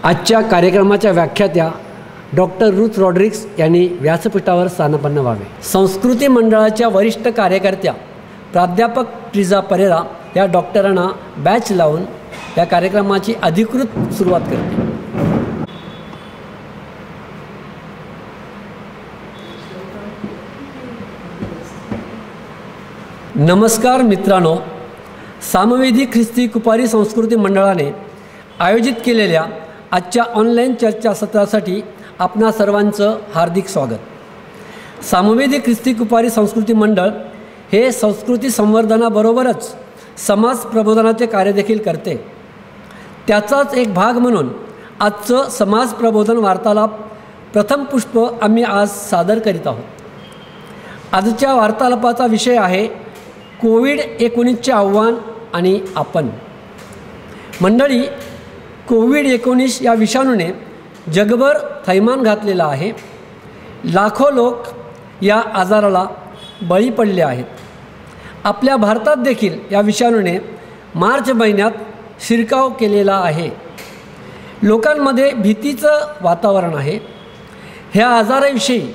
आजच्या कार्यक्रमाच्या व्याख्यात्या doctor Ruth Rodrigues यांनी व्यासपीठावर स्थानापन्न व्हावे। संस्कृती मंडळाच्या वरिष्ठ कार्यकर्त्या प्राध्यापक ट्रिजा परेरा या डॉक्टरांना बॅच लावून या कार्यक्रमाची अधिकृत सुरुवात करते। नमस्कार मित्रांनो, सामवेदी ख्रिस्ती कुपारी संस्कृती मंडळाने आयोजित केलेल्या आजच्या ऑनलाईन चर्चासत्रासाठी आपणा सर्वांचं हार्दिक स्वागत। सामवेदी ख्रिस्ती कुपारी संस्कृती मंडळ हे संस्कृती संवर्धनाबरोबरच समाज प्रबोधनाचे कार्य देखील करते। त्याचाच एक भाग म्हणून आजचं समाज प्रबोधन वार्तालाप प्रथम पुष्प आम्ही आज सादर करीत आहोत। आजच्या वार्तालापाचा विषय आहे कोविड-19चे आव्हान आणि आपण। मंडळी, कोविड-19 या विषाणूने जगभर थैमान घातलेला आहे। लाखो लोक या आजाराला बळी पडले आहेत। आपल्या भारतात देखील या विषाणूने मार्च महिन्यात शिरकाव केलेला आहे। लोकांमध्ये भीतीचं वातावरण आहे। ह्या आजाराविषयी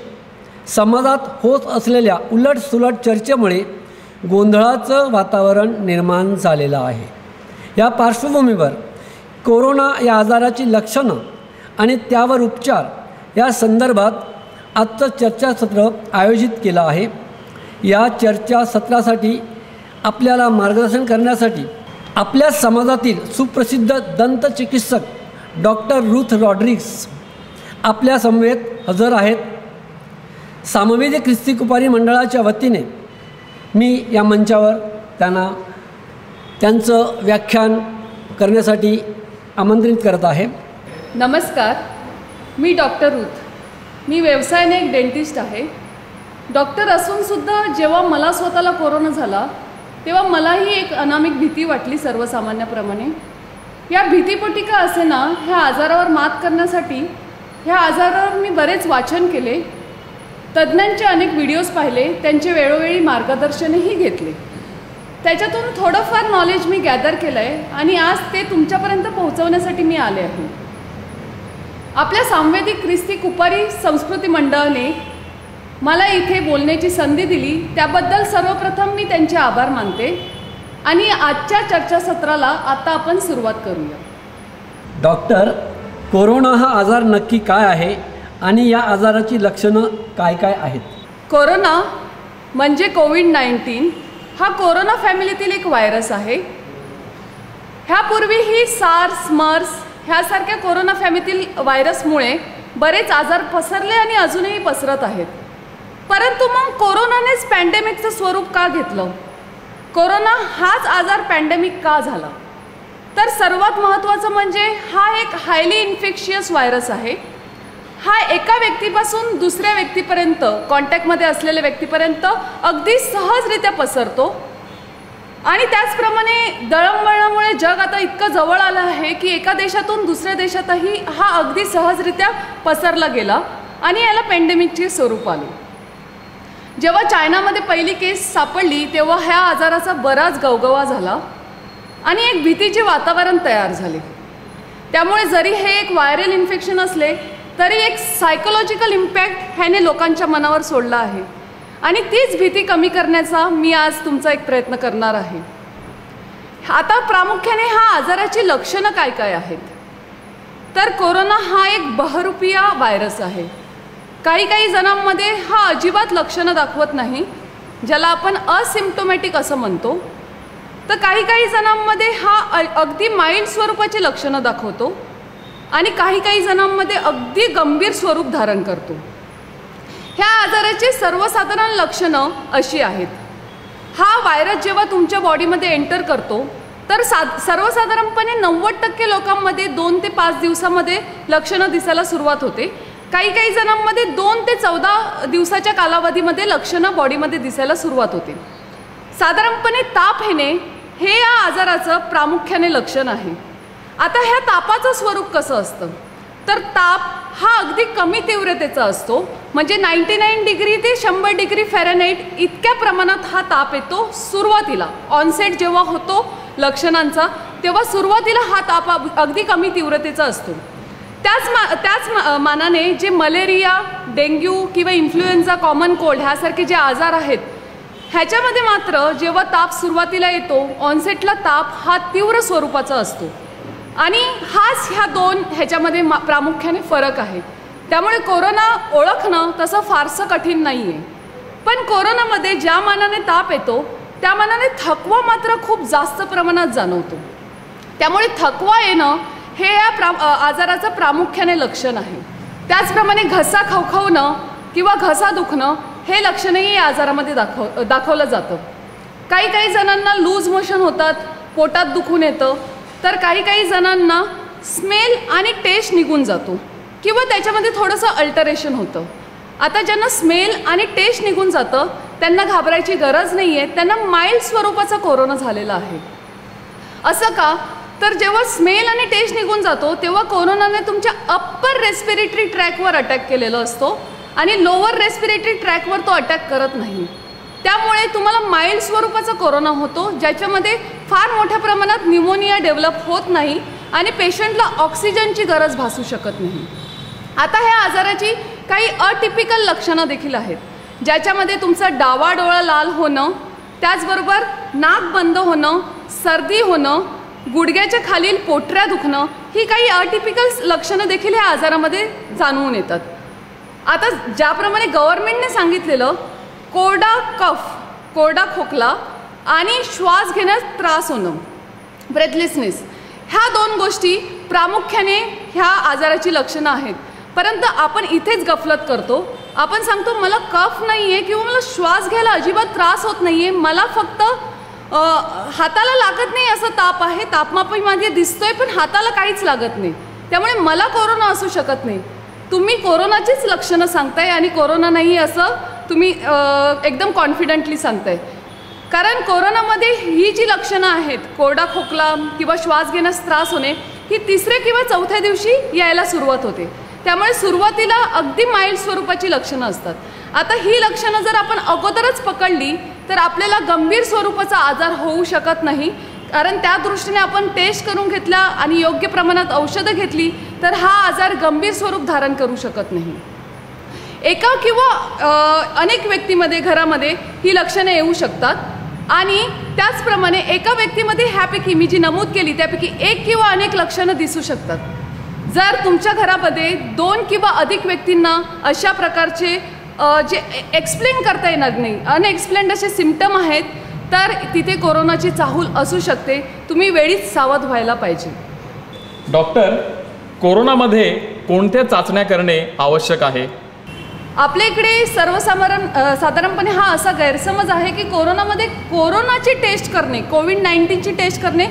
समाजात होत असलेल्या उलटसुलट चर्चेमुळे गोंधळाचं वातावरण निर्माण झालेलं आहे। या पार्श्वभूमीवर कोरोना या आजाराची लक्षणं आणि त्यावर उपचार या संदर्भात आजचं चर्चासत्र आयोजित केलं आहे। या चर्चासत्रासाठी आपल्याला मार्गदर्शन करण्यासाठी आपल्या समाजातील सुप्रसिद्ध दंतचिकित्सक डॉक्टर रुथ रॉड्रिग्स आपल्या समवेत हजर आहेत। सामवेदी ख्रिस्ती कुपारी मंडळाच्या वतीने मी या मंचावर त्यांचं व्याख्यान करण्यासाठी आमंत्रित करत आहे। नमस्कार, मी डॉक्टर रुथ। मी व्यवसायाने एक डेंटिस्ट आहे। डॉक्टर असूनसुद्धा जेव्हा मला स्वतःला कोरोना झाला तेव्हा मलाही एक अनामिक भीती वाटली सर्वसामान्याप्रमाणे। या भीतीपोटी का असेना ह्या आजारावर मात करण्यासाठी ह्या आजारावर मी बरेच वाचन केले, तज्ज्ञांचे अनेक व्हिडिओज पाहिले, त्यांचे वेळोवेळी मार्गदर्शनही घेतले। त्याच्यातून थोडंफार नॉलेज मी गॅदर केलं आहे आणि आज ते तुमच्यापर्यंत पोहोचवण्यासाठी मी आले आहे। आपल्या सामवेदी ख्रिस्ती कुपारी संस्कृती मंडळाने मला इथे बोलण्याची संधी दिली, त्याबद्दल सर्वप्रथम मी त्यांचे आभार मानते आणि आजच्या चर्चासत्राला आता आपण सुरुवात करूया। डॉक्टर, कोरोना हा आजार नक्की काय आहे आणि या आजाराची लक्षणं काय काय आहेत? कोरोना म्हणजे कोविड-19 हा कोरोना फॅमिलीतील एक व्हायरस आहे। ह्यापूर्वीही सार्स, मर्स ह्यासारख्या कोरोना फॅमिलीतील व्हायरसमुळे बरेच आजार पसरले आणि अजूनही पसरत आहेत। परंतु मग कोरोनानेच पॅन्डेमिकचं स्वरूप का घेतलं? कोरोना हाच आजार पॅन्डेमिक का झाला? तर सर्वात महत्त्वाचं म्हणजे हा एक हायली इन्फेक्शियस व्हायरस आहे। हा एका व्यक्तीपासून दुसऱ्या व्यक्तीपर्यंत, कॉन्टॅक्टमध्ये असलेल्या व्यक्तीपर्यंत अगदी सहजरित्या पसरतो आणि त्याचप्रमाणे दळणवळणामुळे जग आता इतकं जवळ आलं आहे की एका देशातून दुसऱ्या देशातही हा अगदी सहजरित्या पसरला गेला आणि याला पॅन्डेमिकचे स्वरूप आले। जेव्हा चायनामध्ये पहिली केस सापडली तेव्हा ह्या आजाराचा बराच गवगवा झाला आणि एक भीतीचे वातावरण तयार झाले। त्यामुळे जरी हे एक व्हायरल इन्फेक्शन असले तरी एक सायकोलॉजिकल इम्पॅक्ट ह्याने लोकांच्या मनावर सोडला आहे आणि तीच भीती कमी करण्याचा मी आज तुमचा एक प्रयत्न करणार आहे। आता प्रामुख्याने हा आजाराची लक्षणं काय काय आहेत? तर कोरोना हा एक बहुरूपीय व्हायरस आहे। काही जणांमध्ये हा अजिबात लक्षणं दाखवत नाही, ज्याला आपण असिम्प्टोमॅटिक असं म्हणतो, तर काही जणांमध्ये हा अगदी माइल्ड स्वरूपाची लक्षणं दाखवतो आणि काही जणांमध्ये अगदी गंभीर स्वरूप धारण करतो। ह्या आजाराची सर्वसाधारण लक्षणं अशी आहेत। हा व्हायरस जेव्हा तुमच्या बॉडीमध्ये एंटर करतो तर सर्वसाधारणपणे 90% लोकांमध्ये 2 ते 5 दिवसामध्ये लक्षणं दिसायला सुरुवात होते। काही जणांमध्ये 2 ते 14 दिवसाच्या कालावधीमध्ये लक्षणं बॉडीमध्ये दिसायला सुरुवात होते। साधारणपणे ताप येणे हे या आजाराचं प्रामुख्याने लक्षण आहे। आता ह्या तापाचं स्वरूप कसं असतं? तर ताप हा अगदी कमी तीव्रतेचा असतो, म्हणजे 99 डिग्री ते 100 डिग्री फॅरेनहाइट इतक्या प्रमाणात हा ताप येतो सुरुवातीला। ऑनसेट जेव्हा होतो लक्षणांचा तेव्हा सुरुवातीला हा ताप अगदी कमी तीव्रतेचा असतो त्याच मानाने जे मलेरिया, डेंग्यू किंवा इन्फ्लुएन्झा, कॉमन कोल्ड ह्यासारखे जे आजार आहेत, ह्याच्यामध्ये मात्र जेव्हा ताप सुरुवातीला येतो, ऑनसेटला ताप हा तीव्र स्वरूपाचा असतो आणि हाच ह्याच्यामध्ये प्रामुख्याने फरक आहे. त्यामुळे कोरोना ओळखणं तसं फारसं कठीण नाही आहे. पण कोरोनामध्ये ज्या मानाने ताप येतो त्या मानाने थकवा मात्र खूप जास्त प्रमाणात जाणवतो. त्यामुळे थकवा येणं हे या आजाराचं प्रामुख्याने लक्षण आहे. त्याचप्रमाणे घसा खवखवणं किंवा घसा दुखणं हे लक्षणही या आजारामध्ये दाखवलं जातं. काही जणांना लूज मोशन होतात, पोटात दुखून येतं, तर काही जणांना स्मेल आणि टेस्ट निघून जातो किंवा त्याच्यामध्ये थोडंसं अल्टरेशन होतं. आता ज्यांना स्मेल आणि टेस्ट निघून जातं त्यांना घाबरायची गरज नाही आहे, त्यांना माइल्ड स्वरूपाचा कोरोना झालेला आहे. असं का? तर जेव्हा स्मेल आणि टेस्ट निघून जातो तेव्हा कोरोनाने तुमच्या अप्पर रेस्पिरेटरी ट्रॅकवर अटॅक केलेला असतो आणि लोअर रेस्पिरेटरी ट्रॅकवर तो अटॅक करत नाही. त्यामुळे तुम्हाला माइल्ड स्वरूपाचा कोरोना होतो, ज्याच्यामध्ये फार मोठ्या प्रमाणात न्यूमोनिया डेव्हलप होत नाही आणि पेशंटला ऑक्सिजनची गरज भासू शकत नाही. आता ह्या आजाराची काही अटिपिकल लक्षणं देखील आहेत, ज्याच्यामध्ये तुमचा डावा डोळा लाल होणं, त्याचबरोबर नाक बंद होणं, सर्दी होणं, गुडघ्याच्या खालील पोटऱ्या दुखणं, ही काही अटिपिकल लक्षणं देखील ह्या आजारामध्ये जाणवून येतात. आता ज्याप्रमाणे गव्हर्नमेंटने सांगितलेलं कोरडा कफ, कोरडा खोकला आणि श्वास घेण्यास त्रास होणं, ब्रेथलेसनेस, ह्या 2 गोष्टी प्रामुख्याने ह्या आजाराची लक्षणं आहेत. परंतु आपण इथेच गफलत करतो. आपण सांगतो मला कफ नाही आहे किंवा मला श्वास घ्यायला अजिबात त्रास होत नाही आहे, मला फक्त हाताला लागत नाही असं ताप आहे, तापमापीमध्ये दिसतोय पण हाताला काहीच लागत नाही, त्यामुळे मला कोरोना असू शकत नाही. तुम्ही कोरोनाचीच लक्षणं सांगताय आणि कोरोना नाही असं तुम्ही एकदम कॉन्फिडंटली सांगताय. कारण कोरोनामध्ये ही जी लक्षणं आहेत, कोरडा खोकला किंवा श्वास घेण्यास त्रास होणे, ही 3ऱ्या किंवा 4थ्या दिवशी यायला सुरुवात होते. त्यामुळे सुरुवातीला अगदी माइल्ड स्वरूपाची लक्षणं असतात. आता ही लक्षणं जर आपण अगोदरच पकडली तर आपल्याला गंभीर स्वरूपाचा आजार होऊ शकत नाही, कारण त्या दृष्टीने आपण टेस्ट करून घेतला आणि योग्य प्रमाणात औषधं घेतली तर हा आजार गंभीर स्वरूप धारण करू शकत नाही. एका किंवा अनेक व्यक्तीमध्ये घरामध्ये ही लक्षणं येऊ शकतात आणि त्याचप्रमाणे एका व्यक्तीमध्ये ह्यापैकी मी जी नमूद केली त्यापैकी 1 किंवा अनेक लक्षणं दिसू शकतात. जर तुमच्या घरामध्ये 2 किंवा अधिक व्यक्तींना अशा प्रकारचे जे एक्सप्लेन करता येणार नाही, अनएक्सप्लेन्ड असे सिम्पटम आहेत, तर तिथे कोरोनाची चाहूल असू शकते. तुम्ही वेळीच सावध व्हायला पाहिजे. डॉक्टर, कोरोनामध्ये कोणत्या चाचण्या करणे आवश्यक आहे? आपल्या इकडे साधारणपणे हा असा गैरसमज आहे की कोरोनामध्ये कोरोनाची टेस्ट करणे, कोविड-19ची टेस्ट करणे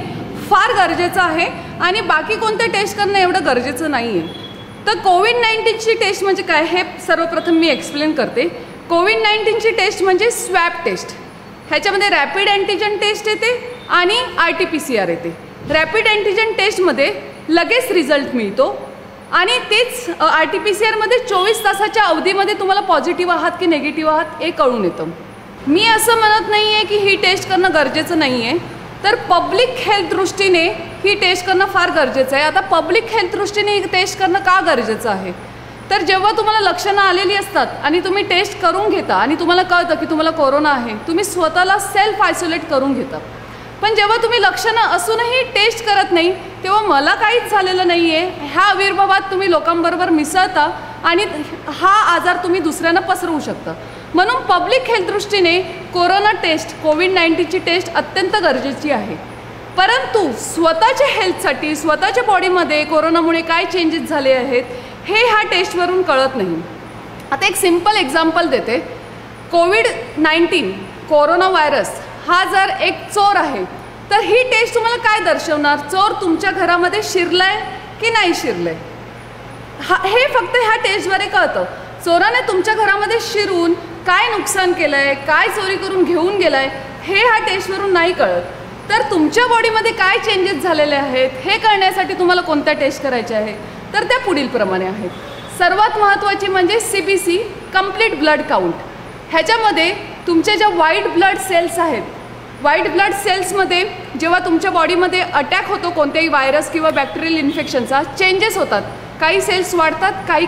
फार गरजेचं आहे आणि बाकी कोणते टेस्ट करणं एवढं गरजेचं नाही आहे. तर कोविड-19ची टेस्ट म्हणजे काय हे सर्वप्रथम मी एक्सप्लेन करते. कोविड-19ची टेस्ट म्हणजे स्वॅब टेस्ट. ह्याच्यामध्ये रॅपिड अँटीजन टेस्ट येते आणि RT-PCR येते. रॅपिड अँटीजन टेस्टमध्ये लगेच रिझल्ट मिळतो आणि तेच RT-PCRमध्ये 24 तासाच्या अवधीमध्ये तुम्हाला पॉझिटिव्ह आहात की निगेटिव्ह आहात हे कळून येतं. मी असं म्हणत नाही आहे की ही टेस्ट करणं गरजेचं नाही आहे, तर पब्लिक हेल्थ दृष्टीने ही टेस्ट करणं फार गरजेचं आहे. आता पब्लिक हेल्थ दृष्टीने ही टेस्ट करणं का गरजेचं आहे? तर जेव्हा तुम्हाला लक्षणं आलेली असतात आणि तुम्ही टेस्ट करून घेता आणि तुम्हाला कळतं की तुम्हाला कोरोना आहे, तुम्ही स्वतःला सेल्फ आयसोलेट करून घेता. पण जेव्हा तुम्ही लक्षणं असूनही टेस्ट करत नाही तेव्हा मला काहीच झालेलं नाही आहे ह्या आविर्भावात तुम्ही लोकांबरोबर मिसळता आणि हा आजार तुम्ही दुसऱ्यांना पसरवू शकता. म्हणून पब्लिक हेल्थ दृष्टीने कोरोना टेस्ट, कोविड-19ची टेस्ट अत्यंत गरजेची आहे. परंतु स्वतःच्या हेल्थसाठी, स्वतःच्या बॉडीमध्ये कोरोनामुळे काय चेंजेस झाले आहेत हे ह्या टेस्टवरून कळत नाही. आता एक सिंपल एक्झाम्पल देते. कोविड-19 कोरोना व्हायरस हा जर एक चोर आहे तर ही टेस्ट तुम्हाला काय दर्शवणार? चोर तुमच्या घरामध्ये शिरलाय की नाही शिरलाय हे फक्त ह्या टेस्टद्वारे कळतं. चोराने तुमच्या घरामध्ये शिरून काय नुकसान केलं आहे, काय चोरी करून घेऊन गेला आहे हे ह्या टेस्टवरून नाही कळत. तर तुमच्या बॉडीमध्ये काय चेंजेस झालेले आहेत हे कळण्यासाठी तुम्हाला कोणत्या टेस्ट करायच्या आहेत तर त्या पुढीलप्रमाणे आहेत. सर्वात महत्त्वाची म्हणजे CBC, कंप्लीट ब्लड काउंट. ह्याच्यामध्ये तुमच्या ज्या व्हाईट ब्लड सेल्स आहेत, व्हाईट ब्लड सेल्समध्ये जेव्हा तुमच्या बॉडीमध्ये अटॅक होतो कोणत्याही व्हायरस किंवा बॅक्टेरियल इन्फेक्शनचा, चेंजेस होतात काही सेल्स वाढतात, काही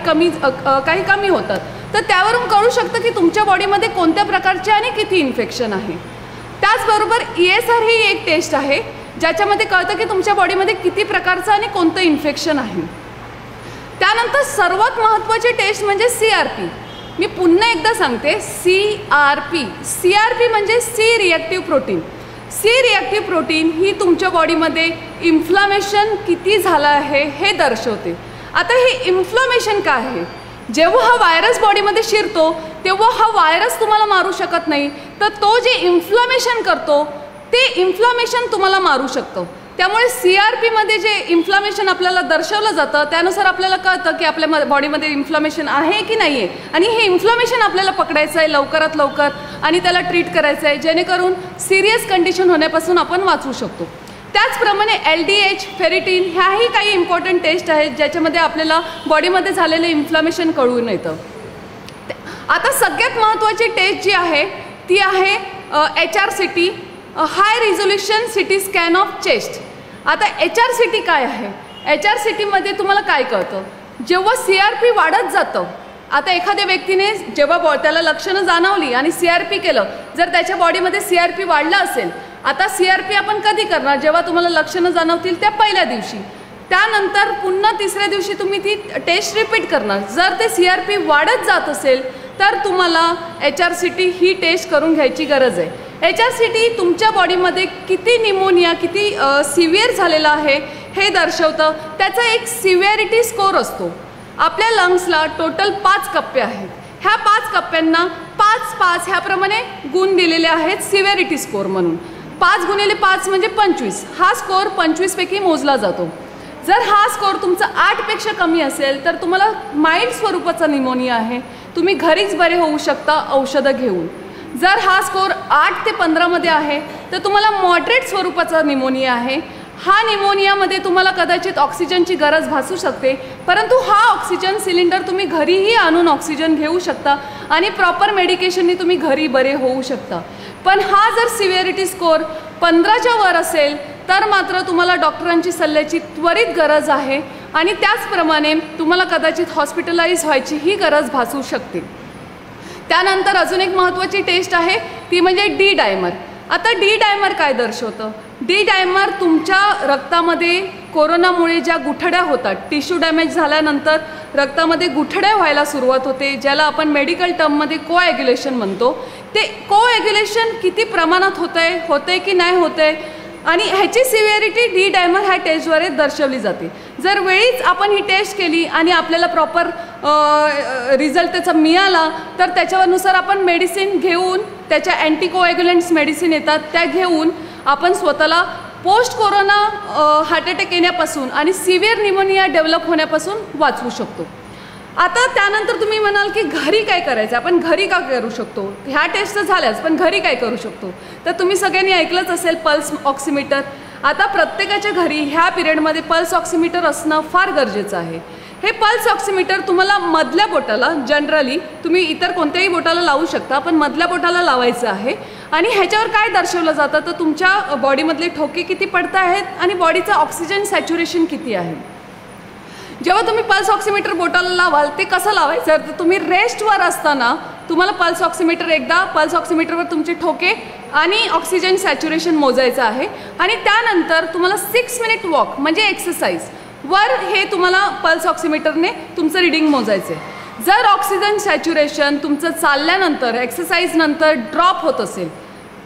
कमी होतात. तर त्यावरून कळू शकतं की तुमच्या बॉडीमध्ये कोणत्या प्रकारचे आणि किती इन्फेक्शन आहे. त्याचबरोबर ESR ही एक टेस्ट आहे ज्याच्यामध्ये कळतं की तुमच्या बॉडीमध्ये किती प्रकारचं आणि कोणतं इन्फेक्शन आहे. त्यानंतर सर्वात महत्त्वाची टेस्ट म्हणजे CRP. मी पुन्हा एकदा सांगते, CRP म्हणजे C reactive protein. C reactive protein ही तुमच्या बॉडीमध्ये इन्फ्लामेशन किती झालं आहे हे दर्शवते. आता हे इन्फ्लामेशन काय आहे? जेव्हा हा व्हायरस बॉडीमध्ये शिरतो तेव्हा हा व्हायरस तुम्हाला मारू शकत नाही, तर तो जे इन्फ्लामेशन करतो ते इन्फ्लामेशन तुम्हाला मारू शकतो. त्यामुळे CRPमध्ये जे इन्फ्लामेशन आपल्याला दर्शवलं जातं त्यानुसार आपल्याला कळतं की आपल्या बॉडीमध्ये इन्फ्लामेशन आहे की नाही आहे, आणि हे इन्फ्लामेशन आपल्याला पकडायचं आहे लवकरात लवकर आणि त्याला ट्रीट करायचं आहे, जेणेकरून सिरियस कंडिशन होण्यापासून आपण वाचू शकतो. त्याचप्रमाणे LDH, फेरिटीन ह्याही काही इम्पॉर्टंट टेस्ट आहेत ज्याच्यामध्ये आपल्याला बॉडीमध्ये झालेलं इन्फ्लामेशन कळून येतं. आता सगळ्यात महत्त्वाची टेस्ट जी आहे ती आहे HRCT, high resolution CT scan of chest. आता HRCT काय आहे? HRCTमध्ये तुम्हाला काय कळतं? जेव्हा CRP वाढत जातं, आता एखाद्या व्यक्तीने जेव्हा त्याला लक्षणं जाणवली आणि CRP केलं, जर त्याच्या बॉडीमध्ये CRP वाढलं असेल, आता CRP आपण कधी करणार? जेव्हा तुम्हाला लक्षणं जाणवतील त्या पहिल्या दिवशी. त्यानंतर पुन्हा तिसऱ्या दिवशी तुम्ही ती टेस्ट रिपीट करणार. जर ते CRP वाढत जात असेल तर तुम्हाला HRCT ही टेस्ट करून घ्यायची गरज आहे. HRCT तुमच्या बॉडीमध्ये किती निमोनिया, किती सिव्हिअर झालेला आहे हे दर्शवतं. त्याचा एक सिव्हिअरिटी स्कोअर असतो. आपल्या लंग्सला टोटल 5 कप्पे आहेत. ह्या 5 कप्प्यांना 5 ह्याप्रमाणे गुण दिलेले आहेत सिव्हिअरिटी स्कोअर म्हणून. 5 × 5 म्हणजे 25. हा स्कोअर 25 पैकी मोजला जातो. जर हा स्कोअर तुमचा 8 पेक्षा कमी असेल तर तुम्हाला माइल्ड स्वरूपाचा निमोनिया आहे, तुम्ही घरीच बरे होऊ शकता औषधं घेऊन. जर हा स्कोअर 8 ते 15 मध्ये आहे तर तुम्हाला मॉडरेट स्वरूपाचा निमोनिया आहे. हा निमोनियामध्ये तुम्हाला कदाचित ऑक्सिजनची गरज भासू शकते, परंतु हा ऑक्सिजन सिलेंडर तुम्ही घरीही आणून ऑक्सिजन घेऊ शकता आणि प्रॉपर मेडिकेशनने तुम्ही घरी बरे होऊ शकता. पण हा जर सिव्हिअरिटी स्कोअर 15च्या वर असेल तर मात्र तुम्हाला डॉक्टरांची सल्ल्याची त्वरित गरज आहे आणि त्याचप्रमाणे तुम्हाला कदाचित हॉस्पिटलाइज व्हायची ही गरज भासू शकते. त्यानंतर अजून एक महत्त्वाची टेस्ट आहे ती म्हणजे D डायमर. आता D डायमर काय दर्शवतं? D डायमर तुमच्या रक्तामध्ये कोरोनामुळे ज्या गुठळ्या होतात, टिश्यू डॅमेज झाल्यानंतर रक्तामध्ये गुठळ्या व्हायला सुरुवात होते, ज्याला आपण मेडिकल टर्ममध्ये कोॲग्युलेशन म्हणतो. ते कोॲग्युलेशन किती प्रमाणात होतंय की नाही होतंय आणि ह्याची सिव्हिअरिटी D डायमर ह्या टेस्टद्वारे दर्शवली जाते. जर वेळीच आपण ही टेस्ट केली आणि आपल्याला प्रॉपर रिझल्ट त्याचा मिळाला तर त्याच्यानुसार आपण मेडिसिन घेऊन, त्याच्या अँटीकोॲग्युलंट्स मेडिसिन येतात त्या घेऊन आपण स्वतःला पोस्ट कोरोना हार्ट अटॅक येण्यापासून आणि सिव्हिअर निमोनिया डेव्हलप होण्यापासून वाचवू शकतो. आता त्यानंतर तुम्ही म्हणाल की घरी काय करायचं? आपण घरी का करू शकतो? ह्या टेस्ट तर झाल्याच, पण घरी काय करू शकतो? तर तुम्ही सगळ्यांनी ऐकलंच असेल पल्स ऑक्सिमीटर. आता प्रत्येकाच्या घरी ह्या पिरियडमध्ये पल्स ऑक्सिमीटर असणं फार गरजेचं आहे. हे पल्स ऑक्सिमीटर तुम्हाला मधल्या बोटाला, जनरली तुम्ही इतर कोणत्याही बोटाला लावू शकता, पण मधल्या बोटाला लावायचं आहे. आणि ह्याच्यावर काय दर्शवलं जातं तर तुमच्या बॉडीमधले ठोके किती पडत आहेत आणि बॉडीचं ऑक्सिजन सॅच्युरेशन किती आहे. जेव्हा तुम्ही पल्स ऑक्सिमीटर बोटाला लावाल ते कसं लावायचं? तर तुम्ही रेस्टवर असताना तुम्हाला पल्स ऑक्सिमीटरवर तुमचे ठोके आणि ऑक्सिजन सॅच्युरेशन मोजायचं आहे आणि त्यानंतर तुम्हाला 6 मिनिट वॉक म्हणजे एक्सरसाइज वर हे तुम्हाला पल्स ऑक्सिमीटरने तुमचं रिडिंग मोजायचं आहे. जर ऑक्सिजन सॅच्युरेशन तुमचं चालल्यानंतर, एक्सरसाइज नंतर ड्रॉप होत असेल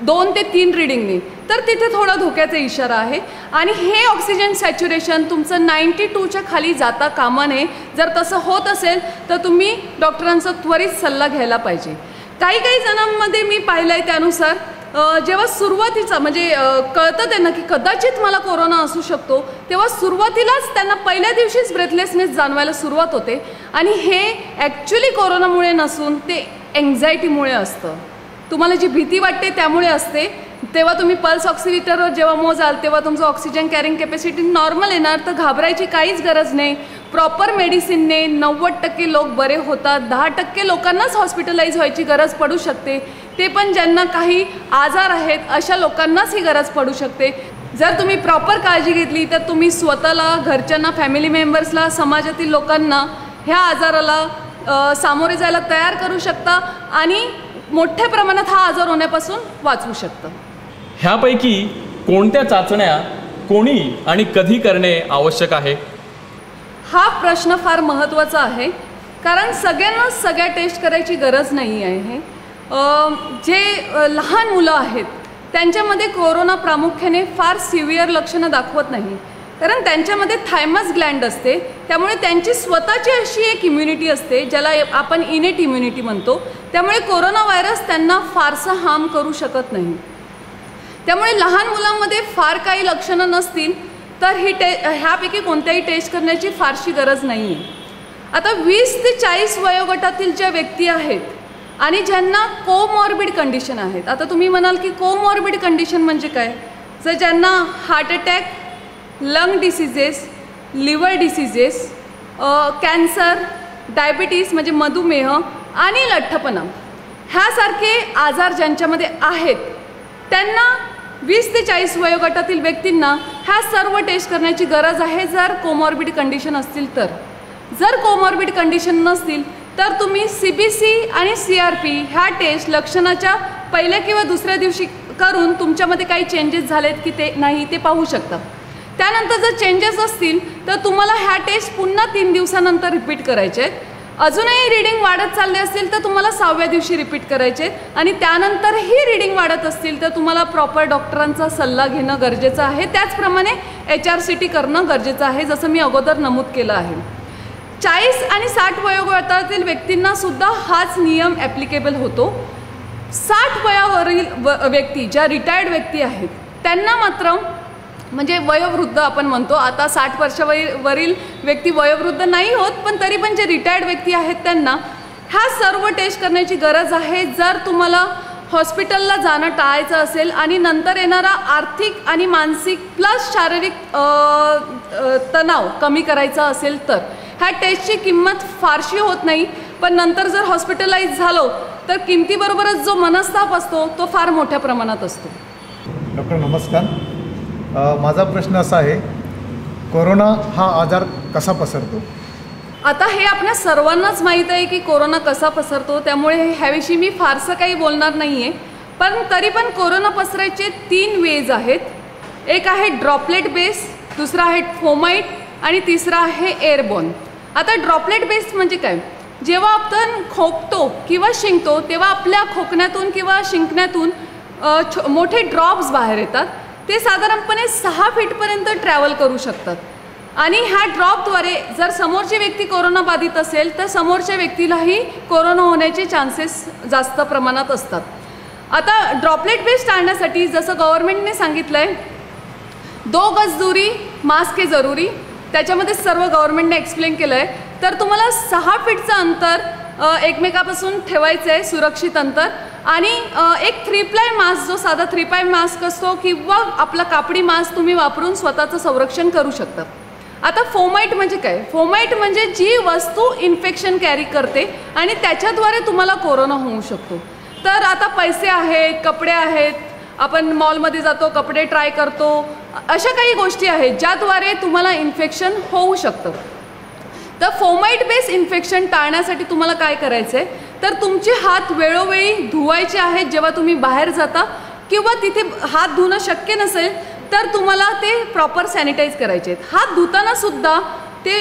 2 ते 3 रिडिंगने, तर तिथे थोडा धोक्याचा इशारा आहे. आणि हे ऑक्सिजन सॅच्युरेशन तुमचं 92च्या खाली जाता कामा नये. जर तसं होत असेल तर तुम्ही डॉक्टरांचा त्वरित सल्ला घ्यायला पाहिजे. काही जणांमध्ये मी पाहिलं आहे त्यानुसार जेव्हा सुरुवातीचा म्हणजे कळतं त्यांना की कदाचित मला कोरोना असू शकतो, तेव्हा सुरुवातीलाच त्यांना पहिल्या दिवशीच ब्रेथलेसनेस जाणवायला सुरुवात होते आणि हे ॲक्च्युली कोरोनामुळे नसून ते एन्झायटीमुळे असतं. तुम्हाला जी भीती वाटते त्यामुळे असते. तेव्हा तुम्ही पल्स ऑक्सिमीटरवर जेव्हा मोजाल तेव्हा तुमचं ऑक्सिजन कॅरिंग कॅपॅसिटी नॉर्मल येणार, तर घाबरायची काहीच गरज नाही. प्रॉपर मेडिसिनने 90% लोक बरे होतात. 10% लोकांनाच हॉस्पिटलाइज व्हायची गरज पडू शकते, ते पण ज्यांना काही आजार आहेत अशा लोकांनाच ही गरज पडू शकते. जर तुम्ही प्रॉपर काळजी घेतली तर तुम्ही स्वतःला, घरच्यांना, फॅमिली मेंबर्सला, समाजातील लोकांना ह्या आजाराला सामोरे जायला तयार करू शकता आणि मोठ्या प्रमाणात हा आजार होण्यापासून वाचवू शकता. ह्यापैकी कोणत्या चाचण्या कोणी आणि कधी करणे आवश्यक आहे? हा प्रश्न फार महत्त्वाचा आहे, कारण सगळ्यांना सगळ्या टेस्ट करायची गरज नाही आहे. जे लहान मुलं आहेत त्यांच्यामध्ये कोरोना प्रामुख्याने फार सिव्हिअर लक्षणं दाखवत नाही, कारण त्यांच्यामध्ये थायमस ग्लँड असते. त्यामुळे त्यांची स्वतःची अशी एक इम्युनिटी असते ज्याला आपण इनेट इम्युनिटी म्हणतो. त्यामुळे कोरोना व्हायरस त्यांना फारसं हार्म करू शकत नाही. त्यामुळे लहान मुलांमध्ये फार काही लक्षणं नसतील तर ह्यापैकी कोणत्याही टेस्ट करण्याची फारशी गरज नाही आहे. आता 20 ते 40 वयोगटातील ज्या व्यक्ती आहेत आणि ज्यांना कोमॉर्बिड कंडिशन आहेत. आता तुम्ही म्हणाल की कोमॉर्बिड कंडिशन म्हणजे काय? जर ज्यांना heart attack, lung diseases, liver diseases, cancer, diabetes म्हणजे मधुमेह आणि लठ्ठपणा ह्यासारखे आजार ज्यांच्यामध्ये आहेत त्यांना 20 ते 40 वयोगटातील व्यक्तींना ह्या सर्व टेस्ट करण्याची गरज आहे जर कोमॉर्बिड कंडिशन असतील तर. जर कोमॉर्बिड कंडिशन नसतील तर तुम्ही CBC आणि CRP ह्या टेस्ट लक्षणाच्या पहिल्या किंवा दुसऱ्या दिवशी करून तुमच्यामध्ये काही चेंजेस झालेत की ते नाही ते पाहू शकता. त्यानंतर जर चेंजेस असतील तर तुम्हाला ह्या टेस्ट पुन्हा 3 दिवसानंतर रिपीट करायचे आहेत. अजूनही रीडिंग वाढत चालले असतील तर तुम्हाला 6व्या दिवशी रिपीट करायचे आणि त्यानंतरही रीडिंग वाढत असतील तर तुम्हाला प्रॉपर डॉक्टरांचा सल्ला घेणं गरजेचं आहे. त्याचप्रमाणे HRCT करणं गरजेचं आहे, जसं मी अगोदर नमूद केलं आहे. 40 आणि 60 वयोगटातील व्यक्तींना सुद्धा हाच नियम ॲप्लिकेबल होतो. 60 वयावरील व्यक्ती ज्या रिटायर्ड व्यक्ती आहेत त्यांना मात्र म्हणजे वयोवृद्ध आपण म्हणतो, आता 60 वर्षावरील व्यक्ती वयोवृद्ध नाही होत, पण तरी पण जे रिटायर्ड व्यक्ती आहेत त्यांना ह्या सर्व टेस्ट करण्याची गरज आहे. जर तुम्हाला हॉस्पिटलला जाणं टाळायचं असेल आणि नंतर येणारा आर्थिक आणि मानसिक प्लस शारीरिक तणाव कमी करायचा असेल तर ह्या टेस्टची किंमत फारशी होत नाही, पण नंतर जर हॉस्पिटलाइज झालो तर किमतीबरोबरच जो मनस्ताप असतो तो फार मोठ्या प्रमाणात असतो. डॉक्टर नमस्कार. माझा प्रश्न असा आहे, कोरोना हा आजार कसा पसरतो? आता हे आपल्या सर्वांनाच माहीत आहे की कोरोना कसा पसरतो, त्यामुळे ह्याविषयी मी फारसं काही बोलणार नाही आहे. पण तरी पण कोरोना पसरायचे 3 वेज आहेत. एक आहे ड्रॉपलेट बेस, दुसरा आहे फोमाइट आणि तिसरा आहे एअरबॉर्न. आता ड्रॉपलेट बेस म्हणजे काय? जेव्हा आपण खोकतो किंवा शिंकतो तेव्हा आपल्या खोकण्यातून किंवा शिंकण्यातून मोठे ड्रॉप्स बाहेर येतात. ते साधारणपणे 6 फीटपर्यंत ट्रॅव्हल करू शकतात आणि ह्या ड्रॉपद्वारे जर समोरची व्यक्ती कोरोना बाधित असेल तर समोरच्या व्यक्तीलाही कोरोना होण्याचे चान्सेस जास्त प्रमाणात असतात. आता ड्रॉपलेट बेस टाळण्यासाठी जसं गव्हर्नमेंटने सांगितलं आहे 2 गज दूरी, मास्क हे जरुरी, त्याच्यामध्ये सर्व गव्हर्नमेंटने एक्सप्लेन केलं आहे. तर तुम्हाला 6 फीटचं अंतर एकमेकापासून ठेवायचं आहे, सुरक्षित अंतर. आणि एक 3-ply मास्क, जो साधा 3-ply मास्क असतो किंवा आपला कापडी मास्क तुम्ही वापरून स्वतःचं संरक्षण करू शकता. आता फोमाइट म्हणजे काय? फोमाइट म्हणजे जी वस्तू इन्फेक्शन कॅरी करते आणि त्याच्याद्वारे तुम्हाला कोरोना होऊ शकतो. तर आता पैसे आहेत, कपडे आहेत, आपण मॉलमध्ये जातो, कपडे ट्राय करतो, अशा काही गोष्टी आहेत ज्याद्वारे तुम्हाला इन्फेक्शन होऊ शकतं. तर फोमाइट बेस इन्फेक्शन टाळण्यासाठी तुम्हाला काय करायचं आहे तर तुमचे हात वेळोवेळी धुवायचे आहेत. जेव्हा तुम्ही बाहेर जाता किंवा तिथे हात धुणं शक्य नसेल तर तुम्हाला ते प्रॉपर सॅनिटाईज करायचे आहेत. हात धुताना सुद्धा ते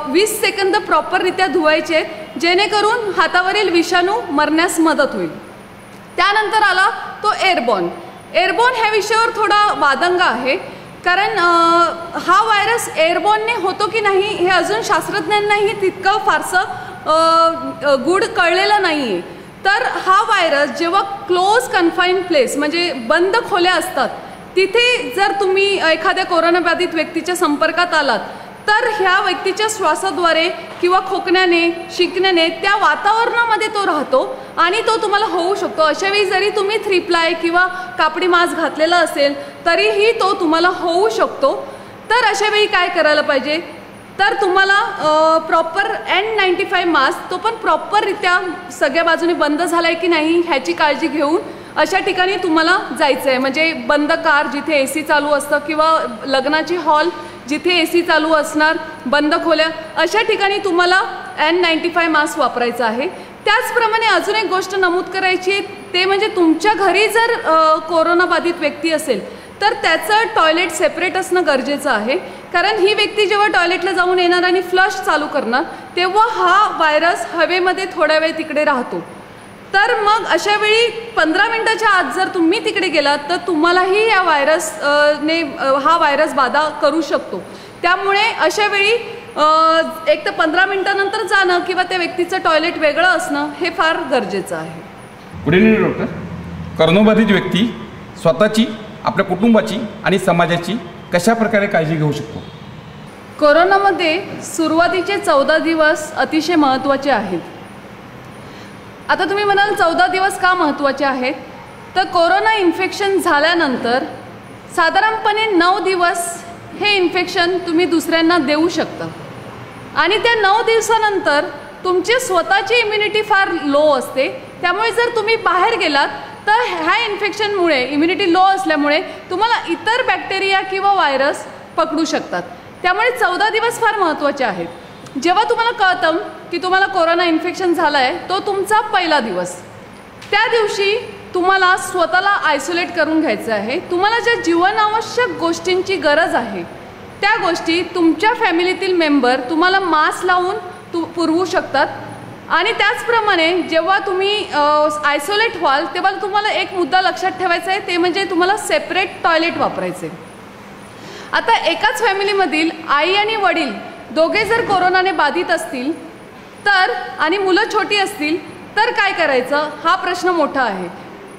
20 सेकंद प्रॉपररित्या धुवायचे आहेत, जेणेकरून हातावरील विषाणू मरण्यास मदत होईल. त्यानंतर आला तो एअरबॉर्न. एअरबॉर्न ह्या विषयावर थोडा वादंग आहे, कारण हा व्हायरस एअरबॉर्नने होतो की नाही हे अजून शास्त्रज्ञांनाही तितकं फारसं गूढ कळलेलं नाही आहे. तर हा व्हायरस जेव्हा क्लोज कन्फाईन प्लेस म्हणजे बंद खोल्या असतात तिथे जर तुम्ही एखाद्या कोरोनाबाधित व्यक्तीच्या संपर्कात आलात तर ह्या व्यक्तीच्या श्वासाद्वारे किंवा खोकण्याने, शिंकण्याने त्या वातावरणामध्ये तो राहतो आणि तो तुम्हाला होऊ शकतो. अशावेळी जरी तुम्ही 3-ply किंवा कापडी मास्क घातलेला असेल तरीही तो तुम्हाला होऊ शकतो. तर अशावेळी काय करायला पाहिजे तर तुम्हाला प्रॉपर N95 मास्क, तो पण प्रॉपररित्या सगळ्या बाजूने बंद झाला आहे की नाही ह्याची काळजी घेऊन अशा ठिकाणी तुम्हाला जायचं आहे. म्हणजे बंद कार जिथे AC चालू असतं किंवा लग्नाची हॉल जिथे AC चालू असणार, बंद खोल्या, अशा ठिकाणी तुम्हाला N95 मास्क वापरायचा आहे. त्याचप्रमाणे अजून एक गोष्ट नमूद करायची ते म्हणजे तुमच्या घरी जर कोरोनाबाधित व्यक्ती असेल तर त्याचं टॉयलेट सेपरेट असणं गरजेचं आहे. कारण ही व्यक्ती जेव्हा टॉयलेटला जाऊन येणार आणि फ्लश चालू करणार तेव्हा हा व्हायरस हवेमध्ये थोड्या वेळ तिकडे राहतो. तर मग अशा वेळी 15 मिनिटाच्या आत जर तुम्ही तिकडे गेलात तर तुम्हालाही या हा व्हायरस बाधा करू शकतो. त्यामुळे अशा वेळी एक तर 15 मिनिटानंतर जाणं किंवा त्या व्यक्तीचं टॉयलेट वेगळं असणं हे फार गरजेचं आहे. पुढे डॉक्टर, कोरोनाबाधित व्यक्ती स्वतःची, आपल्या कुटुंबाची आणि समाजाची कशा प्रकारे काळजी घेऊ शकतो? कोरोनामध्ये सुरुवातीचे 14 दिवस अतिशय महत्त्वाचे आहेत. आता तुम्ही म्हणाल 14 दिवस का महत्त्वाचे आहेत? तर कोरोना इन्फेक्शन झाल्यानंतर साधारणपणे 9 दिवस हे इन्फेक्शन तुम्ही दुसऱ्यांना देऊ शकता आणि त्या 9 दिवसानंतर तुमची स्वतःची इम्युनिटी फार लो असते. त्यामुळे जर तुम्ही बाहेर गेलात तर ह्या इन्फेक्शनमुळे इम्युनिटी लो असल्यामुळे तुम्हाला इतर बॅक्टेरिया किंवा व्हायरस पकडू शकतात. त्यामुळे 14 दिवस फार महत्त्वाचे आहेत. जेव्हा तुम्हाला कळतं की तुम्हाला कोरोना इन्फेक्शन झालं आहे तो तुमचा पहिला दिवस. त्या दिवशी तुम्हाला स्वतःला आयसोलेट करून घ्यायचं आहे. तुम्हाला ज्या जीवनावश्यक गोष्टींची गरज आहे त्या गोष्टी तुमच्या फॅमिलीतील मेंबर तुम्हाला मास्क लावून पुरवू शकतात. आणि त्याचप्रमाणे जेव्हा तुम्ही आयसोलेट व्हाल तेव्हा तुम्हाला एक मुद्दा लक्षात ठेवायचा आहे ते म्हणजे तुम्हाला सेपरेट टॉयलेट वापरायचे. आता एकाच फॅमिलीमधील आई आणि वडील दोघे जर कोरोनाने बाधित असतील तर आणि मुलं छोटी असतील तर काय करायचं हा प्रश्न मोठा आहे.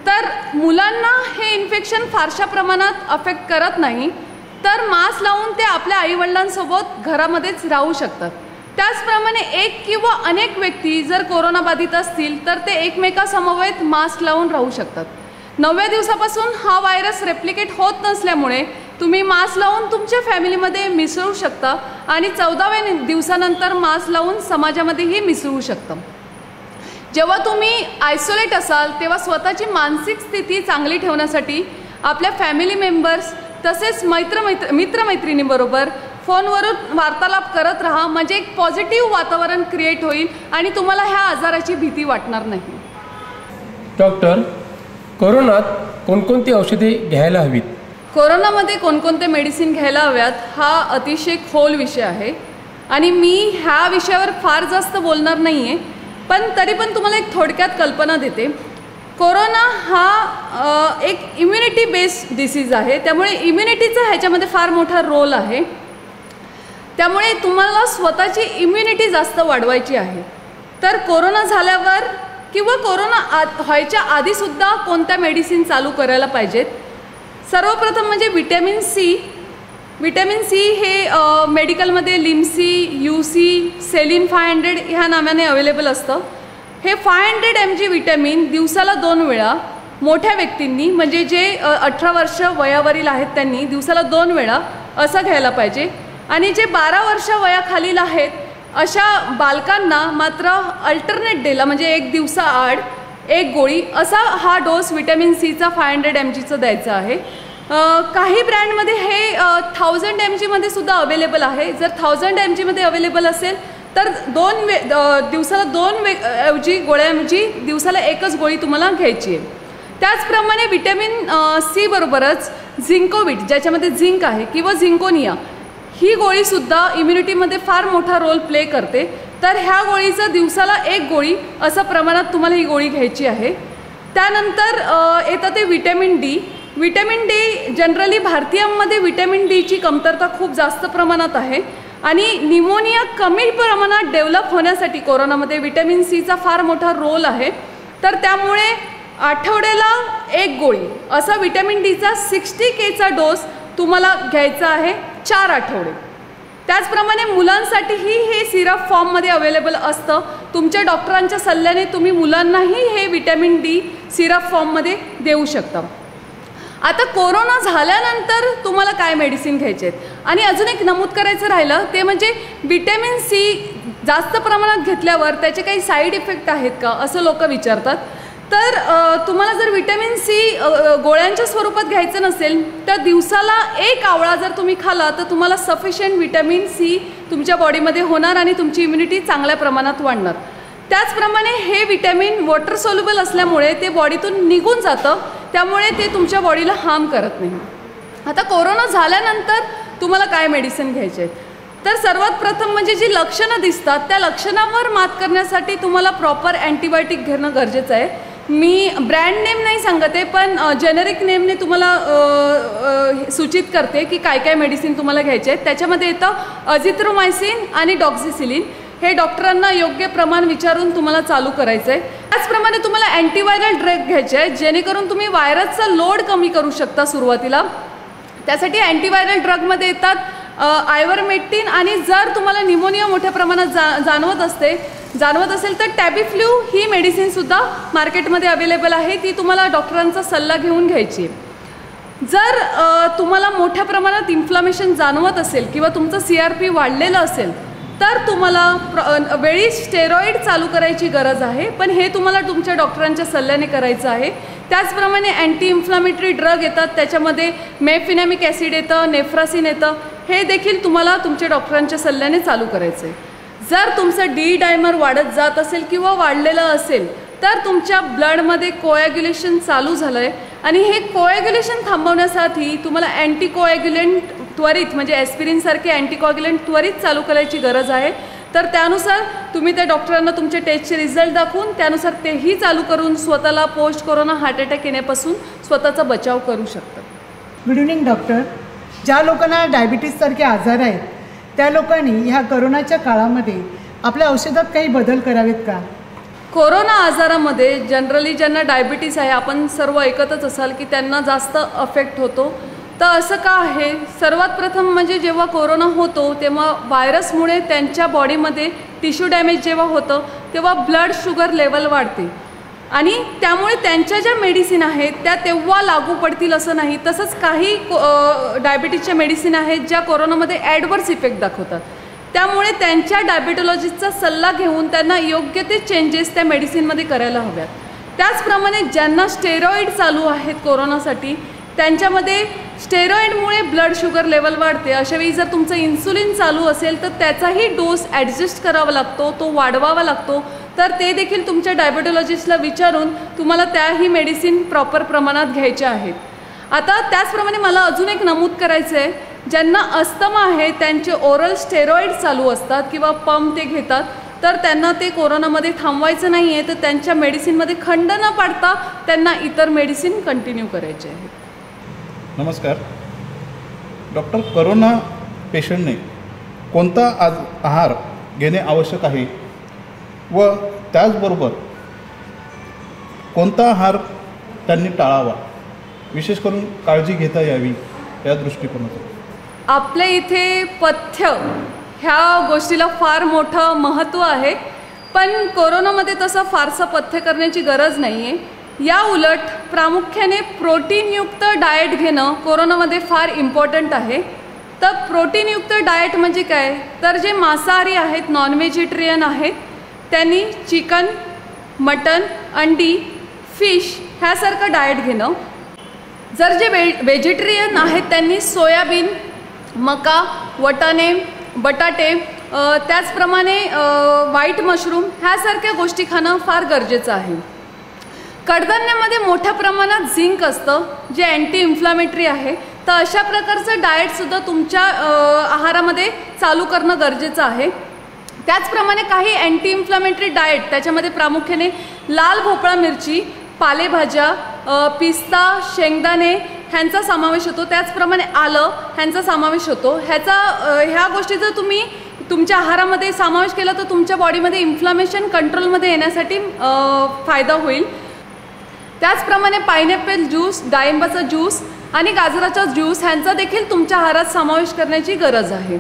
तर मुलांना हे इन्फेक्शन फारशा प्रमाणात अफेक्ट करत नाही तर मास्क लावून ते आपल्या आईवडिलांसोबत घरामध्येच राहू शकतात. त्याचप्रमाणे एक किंवा अनेक व्यक्ती जर कोरोनाबाधित असतील तर ते एकमेकासमवेत मास्क लावून राहू शकतात. 9व्या दिवसापासून हा व्हायरस रेप्लिकेट होत नसल्यामुळे तुम्ही मास्क लावून तुमच्या फॅमिलीमध्ये मिसळू शकता आणि 14व्या दिवसानंतर मास्क लावून समाजामध्येही मिसळू शकता. जेव्हा तुम्ही आयसोलेट असाल तेव्हा स्वतःची मानसिक स्थिती चांगली ठेवण्यासाठी आपल्या फॅमिली मेंबर्स तसेच मित्रमैत्रिणींबरोबर फोनवरून वार्तालाप करत राहा. म्हणजे एक पॉझिटिव्ह वातावरण क्रिएट होईल आणि तुम्हाला ह्या आजाराची भीती वाटणार नाही. डॉक्टर, कोरोनात कोणकोणती औषधे घ्यायला हवीत? कोरोनामध्ये कोणकोणते मेडिसिन घ्यायला हव्यात हा अतिशय खोल विषय आहे आणि मी ह्या विषयावर फार जास्त बोलणार नाही आहे. पण तरी पण तुम्हाला एक थोडक्यात कल्पना देते. कोरोना हा एक इम्युनिटी बेस्ड डिसीज आहे. त्यामुळे इम्युनिटीचा ह्याच्यामध्ये फार मोठा रोल आहे. त्यामुळे तुम्हाला स्वतःची इम्युनिटी जास्त वाढवायची आहे. तर कोरोना झाल्यावर किंवा कोरोना व्हायच्या आधीसुद्धा कोणत्या मेडिसिन चालू करायला पाहिजेत? सर्वप्रथम म्हणजे विटॅमिन सी. विटॅमिन सी हे मेडिकलमध्ये लिम्सी, UC, सेलिन 500 ह्या नावाने अवेलेबल असतं. हे 500 mg विटॅमिन दिवसाला 2 वेळा मोठ्या व्यक्तींनी म्हणजे जे 18 वर्ष वयावरील आहेत त्यांनी दिवसाला 2 वेळा असं घ्यायला पाहिजे. आणि जे 12 वर्ष वयाखालील आहेत अशा बालकांना मात्र अल्टरनेट डेला म्हणजे एक दिवसाआड 1 गोळी असा हा डोस विटॅमिन सीचा 500 mgचा द्यायचा आहे. काही ब्रँडमध्ये हे 1000 mg मध्ये सुद्धा अवेलेबल आहे. जर 1000 mg मध्ये अवेलेबल असेल तर दिवसाला 2 गोळ्यांऐवजी दिवसाला 1च गोळी तुम्हाला घ्यायची आहे. त्याचप्रमाणे विटॅमिन सी बरोबरच झिंकोविट ज्याच्यामध्ये झिंक आहे किंवा झिंकोनिया ही गोळीसुद्धा इम्युनिटीमध्ये फार मोठा रोल प्ले करते. तर ह्या गोळीचं दिवसाला 1 गोळी असं प्रमाणात तुम्हाला ही गोळी घ्यायची आहे. त्यानंतर येतं ते vitamin D. Vitamin D generally भारतीयांमध्ये विटॅमिन डीची कमतरता खूप जास्त प्रमाणात आहे आणि निमोनिया कमी प्रमाणात डेव्हलप होण्यासाठी कोरोनामध्ये विटॅमिन सीचा फार मोठा रोल आहे. तर त्यामुळे आठवड्याला 1 गोळी असा विटॅमिन डीचा 60 Kचा डोस तुम्हाला घ्यायचा आहे 4 आठवडे. त्याचप्रमाणे मुलांसाठीही हे सिरप फॉर्ममध्ये अवेलेबल असतं. तुमच्या डॉक्टरांच्या सल्ल्याने तुम्ही मुलांनाही हे विटॅमिन डी सिरप फॉर्ममध्ये देऊ शकता. आता कोरोना झाल्यानंतर तुम्हाला काय मेडिसिन घ्यायचे आहेत आणि अजून एक नमूद करायचं राहिलं ते म्हणजे विटॅमिन सी जास्त प्रमाणात घेतल्यावर त्याचे काही साईड इफेक्ट आहेत का असं लोक विचारतात. तर तुम्हाला जर व्हिटॅमिन सी गोळ्यांच्या स्वरूपात घ्यायचं नसेल तर दिवसाला 1 आवळा जर तुम्ही खाला तर तुम्हाला सफिशियंट व्हिटॅमिन सी तुमच्या बॉडीमध्ये होणार आणि तुमची इम्युनिटी चांगल्या प्रमाणात वाढणार. त्याचप्रमाणे हे व्हिटॅमिन वॉटर सोल्युबल असल्यामुळे ते बॉडीतून निघून जातं, त्यामुळे ते तुमच्या बॉडीला हार्म करत नाही. आता कोरोना झाल्यानंतर तुम्हाला काय मेडिसिन घ्यायचे आहेत, तर सर्वात प्रथम म्हणजे जी लक्षणं दिसतात त्या लक्षणांवर मात करण्यासाठी तुम्हाला प्रॉपर अँटीबायोटिक घेणं गरजेचं आहे. मी ब्रँड नेम नाही सांगत आहे, पण जेनेरिक नेमने तुम्हाला सूचित करते की काय काय मेडिसिन तुम्हाला घ्यायचे आहेत. त्याच्यामध्ये येतं अझिथ्रोमायसिन आणि डॉक्झिसिलिन. हे डॉक्टरांना योग्य प्रमाण विचारून तुम्हाला चालू करायचं आहे. त्याचप्रमाणे तुम्हाला अँटीव्हायरल ड्रग घ्यायचे आहेत जेणेकरून तुम्ही व्हायरसचा लोड कमी करू शकता सुरुवातीला. त्यासाठी अँटीव्हायरल ड्रगमध्ये येतात आयव्हरमेक्टिन, आणि जर तुम्हाला निमोनिया मोठ्या प्रमाणात जाणवत असेल तर टॅबिफ्लू ही मेडिसिनसुद्धा मार्केटमध्ये अवेलेबल आहे, ती तुम्हाला डॉक्टरांचा सल्ला घेऊन घ्यायची. जर तुम्हाला मोठ्या प्रमाणात इन्फ्लामेशन जाणवत असेल किंवा तुमचं CRP वाढलेलं असेल तर तुम्हाला वेळी स्टेरॉइड चालू करायची गरज आहे, पण हे तुम्हाला तुमच्या डॉक्टरांच्या सल्ल्याने करायचं आहे. त्याचप्रमाणे अँटी इन्फ्लामेटरी ड्रग येतात, त्याच्यामध्ये मेफिनॅमिक ॲसिड येतं, नेफ्रासिन येतं, हे देखील तुम्हाला तुमच्या डॉक्टरांच्या सल्ल्याने चालू करायचं आहे. जर तुमचं डी डायमर वाढत जात असेल किंवा वाढलेलं असेल तर तुमच्या ब्लडमध्ये कोॲग्युलेशन चालू झालं आहे, आणि हे कोॲग्युलेशन थांबवण्यासाठी तुम्हाला अँटीकोॲग्युलंट त्वरित म्हणजे ॲस्पिरिनसारखे अँटीकोॲग्युलंट त्वरित चालू करायची गरज आहे. तर त्यानुसार तुम्ही त्या डॉक्टरांना तुमचे टेस्टचे रिझल्ट दाखवून त्यानुसार तेही चालू करून स्वतःला पोस्ट कोरोना हार्ट अटॅक येण्यापासून स्वतःचा बचाव करू शकतात. Good evening doctor. ज्या लोकांना डायबिटीजसारखे आजार आहेत त्या लोकांनी ह्या कोरोनाच्या काळामध्ये आपल्या औषधात काही बदल करावेत का? कोरोना आजारामध्ये जनरली ज्यांना डायबिटीज आहे, आपण सर्व ऐकतच असाल की त्यांना जास्त अफेक्ट होतो. तर असं का आहे? सर्वात प्रथम म्हणजे जेव्हा कोरोना होतो तेव्हा व्हायरसमुळे त्यांच्या बॉडीमध्ये टिश्यू डॅमेज जेव्हा होतं तेव्हा ब्लड शुगर लेवल वाढते, आणि त्यामुळे त्यांच्या ज्या मेडिसिन आहेत त्या तेव्हा लागू पडतील असं नाही. तसंच काही डायबिटीजच्या मेडिसिन आहेत ज्या कोरोनामध्ये ॲडवर्स इफेक्ट दाखवतात, त्यामुळे त्यांच्या डायबिटॉलॉजिस्टचा सल्ला घेऊन त्यांना योग्य ते चेंजेस त्या मेडिसिनमध्ये करायला हव्यात. त्याचप्रमाणे ज्यांना स्टेरॉइड चालू आहेत कोरोनासाठी, त्यांच्यामध्ये स्टेरॉइडमुळे ब्लड शुगर लेवल वाढते. अशावेळी जर तुमचं इन्सुलिन चालू असेल तर त्याचाही डोस ॲडजस्ट करावा लागतो, तो वाढवावा लागतो. तर ते देखील तुमच्या डायबिटॉलॉजिस्टला विचारून तुम्हाला त्याही मेडिसिन प्रॉपर प्रमाणात घ्यायच्या आहेत. आता त्याचप्रमाणे मला अजून एक नमूद करायचं आहे, ज्यांना अस्थमा आहे त्यांचे ओरल स्टेरॉइड चालू असतात किंवा पंप ते घेतात, तर त्यांना ते कोरोनामध्ये थांबवायचं नाही आहे, तर त्यांच्या मेडिसिनमध्ये खंड न पाडता त्यांना इतर मेडिसिन कंटिन्यू करायचे आहे. नमस्कार डॉक्टर. करोना पेशंटने कोणता आहार घेणे आवश्यक आहे व त्याचबरोबर कोणता आहार त्यांनी टाळावा, विशेष करून काळजी घेता यावी या दृष्टिकोनातून? आपल्या इथे पथ्य ह्या गोष्टीला फार मोठं महत्त्व आहे, पण कोरोनामध्ये तसं फारसं पथ्य करण्याची गरज नाही आहे. या उलट प्रामुख्याने प्रोटीनयुक्त डाएट घेणं कोरोनामध्ये फार इम्पॉर्टंट आहे. तर प्रोटीनयुक्त डाएट म्हणजे काय, तर जे मांसाहारी आहेत, नॉन व्हेजिटेरियन आहेत, त्यांनी चिकन, मटन, अंडी, फिश ह्यासारखं डाएट घेणं. जर जे व्हेजिटेरियन आहेत त्यांनी सोयाबीन, मका, वटाणे, बटाटे, त्याचप्रमाणे व्हाईट मशरूम ह्यासारख्या गोष्टी खाणं फार गरजेचं आहे. कडधान्यामध्ये मोठ्या प्रमाणात झिंक असतं जे अँटी इन्फ्लामेटरी आहे, तर अशा प्रकारचं डाएटसुद्धा तुमच्या आहारामध्ये चालू करणं गरजेचं आहे. त्याचप्रमाणे काही अँटी इन्फ्लामेटरी डाएट, त्याच्यामध्ये प्रामुख्याने लाल भोपळा मिरची, पालेभाज्या, पिस्ता, शेंगदाणे ह्यांचा समावेश होतो. त्याचप्रमाणे आलं ह्यांचा समावेश होतो. ह्या गोष्टी जर तुम्ही तुमच्या आहारामध्ये समावेश केला तर तुमच्या बॉडीमध्ये इन्फ्लामेशन कंट्रोलमध्ये येण्यासाठी फायदा होईल. त्याचप्रमाणे पायनॅपल ज्यूस, डाळिंबाचा ज्यूस आणि गाजराचा ज्यूस ह्यांचा देखील तुमच्या आहारात समावेश करण्याची गरज आहे.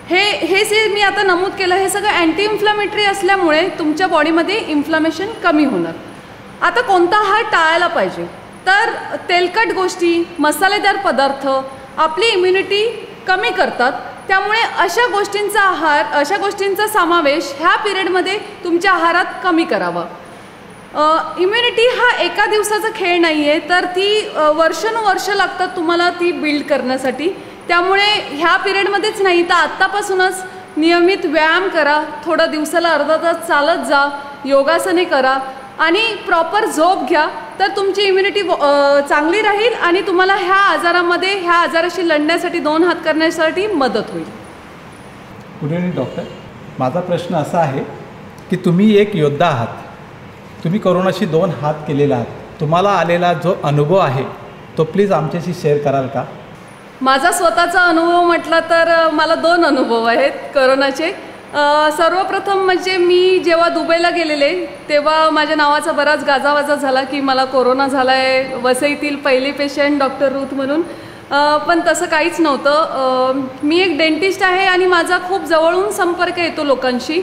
हे मी आता नमूद केलं, हे सगळं अँटी इन्फ्लामेटरी असल्यामुळे तुमच्या बॉडीमध्ये इन्फ्लामेशन कमी होणार. आता कोणता आहार टाळायला पाहिजे, तर तेलकट गोष्टी, मसालेदार पदार्थ आपली इम्युनिटी कमी करतात, त्यामुळे अशा गोष्टींचा समावेश ह्या पिरियडमध्ये तुमच्या आहारात कमी करावा. इम्युनिटी हा एका दिवसाचा खेळ नाही आहे, तर ती वर्षानुवर्ष लागतात तुम्हाला ती बिल्ड करण्यासाठी. त्यामुळे ह्या पिरियडमध्येच नाही तर आत्तापासूनच नियमित व्यायाम करा, थोडं दिवसाला अर्धा तास चालत जा, योगासने करा आणि प्रॉपर झोप घ्या, तर तुमची इम्युनिटी चांगली राहील आणि तुम्हाला ह्या आजाराशी लढण्यासाठी 2 हात करण्यासाठी मदत होईल. Good evening doctor. माझा प्रश्न असा आहे की तुम्ही एक योद्धा आहात, तुम्ही कोरोनाशी 2 हात केलेला आहात, तुम्हाला आलेला जो अनुभव आहे तो प्लीज आमच्याशी शेअर कराल का? माझा स्वतःचा अनुभव म्हटला तर मला 2 अनुभव आहेत कोरोनाचे. सर्वप्रथम म्हणजे मी जेव्हा दुबईला गेलेले तेव्हा माझ्या नावाचा बराच गाजावाजा झाला की मला कोरोना झाला आहे, वसईतील पहिले पेशंट डॉक्टर रुथ म्हणून. पण तसं काहीच नव्हतं. मी एक डेंटिस्ट आहे आणि माझा खूप जवळून संपर्क येतो लोकांशी.